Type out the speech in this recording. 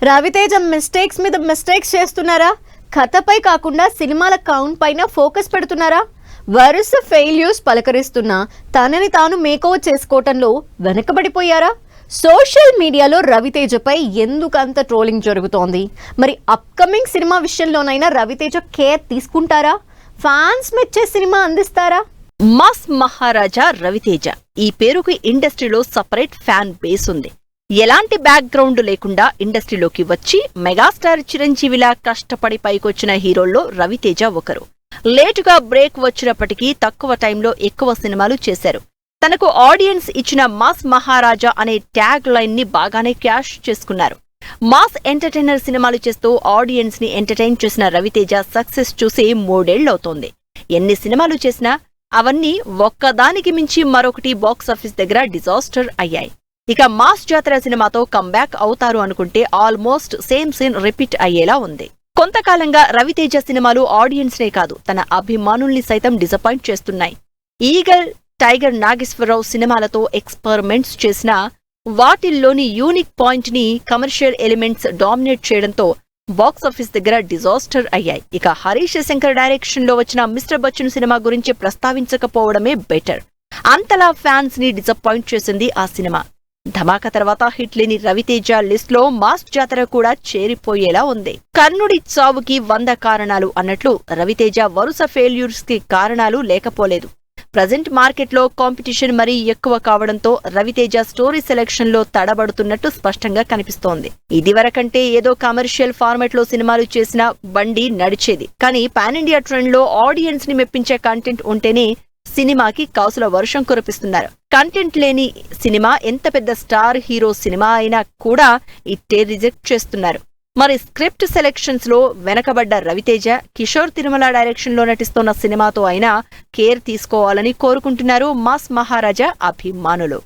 Raviteja mistakes మీద mistakes చేస్తున్నారా? కథపై కాకుండా సినిమాల కౌంట్ పైన ఫోకస్ పెడుతున్నారా? వరుస ఫెయిల్యూర్స్ పలకరిస్తున్నా తనని తాను మేకోవర్ చేసుకోవటంలో వెనకబడిపోయారా? సోషల్ మీడియాలో రవితేజపై ఎందుకంత ట్రోలింగ్ జరుగుతోంది? మరి అప్కమింగ్ సినిమా విషయంలోనైనా రవితేజ కేర్ తీసుకుంటారా? ఫ్యాన్స్ మెచ్చే సినిమా అందిస్తారా? మాస్ మహారాజా రవితేజ ఈ పేరుకి ఇండస్ట్రీలో సపరేట్ ఫ్యాన్ బేస్ ఉంది. ఎలాంటి బ్యాక్గ్రౌండ్ లేకుండా ఇండస్ట్రీలోకి వచ్చి మెగాస్టార్ చిరంజీవిలా కష్టపడి పైకొచ్చిన హీరోల్లో రవితేజ ఒకరు. లేటుగా బ్రేక్ వచ్చినప్పటికీ తక్కువ టైంలో ఎక్కువ సినిమాలు చేశారు. తనకు ఆడియన్స్ ఇచ్చిన మాస్ మహారాజా అనే ట్యాగ్ లైన్ ని బాగానే క్యాష్ చేసుకున్నారు. మాస్ ఎంటర్టైనర్ సినిమాలు చేస్తూ ఆడియన్స్ ని ఎంటర్టైన్ చేసిన రవితేజ సక్సెస్ చూసి 3 ఏళ్లవుతోంది. ఎన్ని సినిమాలు చేసినా అవన్నీ ఒక్కదానికి మించి మరొకటి బాక్సాఫీస్ దగ్గర డిజాస్టర్ అయ్యాయి. ఇక మాస్ జాతర సినిమాతో కంబ్యాక్ అవుతారు అనుకుంటే ఆల్మోస్ట్ సేమ్ సీన్ రిపీట్ అయ్యేలా ఉంది. కొంతకాలంగా రవితేజ సినిమాలు ఆడియన్స్ నే కాదు, తన అభిమానుల్ని సైతం డిసప్పాయింట్ చేస్తున్నాయి. ఈగల్, టైగర్ నాగేశ్వరరావు సినిమాలతో ఎక్స్పెరిమెంట్స్ చేసినా వాటిల్లోని యూనిక్ పాయింట్ ని కమర్షియల్ ఎలిమెంట్స్ డామినేట్ చేయడంతో బాక్సాఫీస్ దగ్గర డిజాస్టర్ అయ్యాయి. ఇక హరీష్ శంకర్ డైరెక్షన్ లో వచ్చిన మిస్టర్ బచ్చన్ సినిమా గురించి ప్రస్తావించకపోవడమే బెటర్. అంతలా ఫ్యాన్స్ ని డిసప్పాయింట్ చేసింది ఆ సినిమా. ధమాకా తర్వాత హిట్ లేని రవితేజ లిస్ట్ లో మాస్ జాతర కూడా చేరిపోయేలా ఉంది. కర్ణుడి చావుకి 100 కారణాలు అన్నట్లు రవితేజ వరుస ఫెయిల్యూర్స్ కి కారణాలు లేకపోలేదు. ప్రజెంట్ మార్కెట్ లో కాంపిటీషన్ మరీ ఎక్కువ కావడంతో రవితేజ స్టోరీ సెలెక్షన్ లో తడబడుతున్నట్టు స్పష్టంగా కనిపిస్తోంది. ఇదివరకంటే ఏదో కమర్షియల్ ఫార్మాట్ లో సినిమాలు చేసిన బండి నడిచేది. కానీ పాన్ ఇండియా ట్రెండ్ లో ఆడియన్స్ ని మెప్పించే కంటెంట్ ఉంటేనే సినిమాకి కాసుల వర్షం కురిపిస్తున్నారు. కంటెంట్ లేని సినిమా ఎంత పెద్ద స్టార్ హీరో సినిమా అయినా కూడా ఇట్టే రిజెక్ట్ చేస్తున్నారు. మరి స్క్రిప్ట్ సెలెక్షన్స్ లో వెనకబడ్డ రవితేజ కిషోర్ తిరుమల డైరెక్షన్ లో నటిస్తున్న సినిమాతో అయినా కేర్ తీసుకోవాలని కోరుకుంటున్నారు మాస్ మహారాజా అభిమానులు.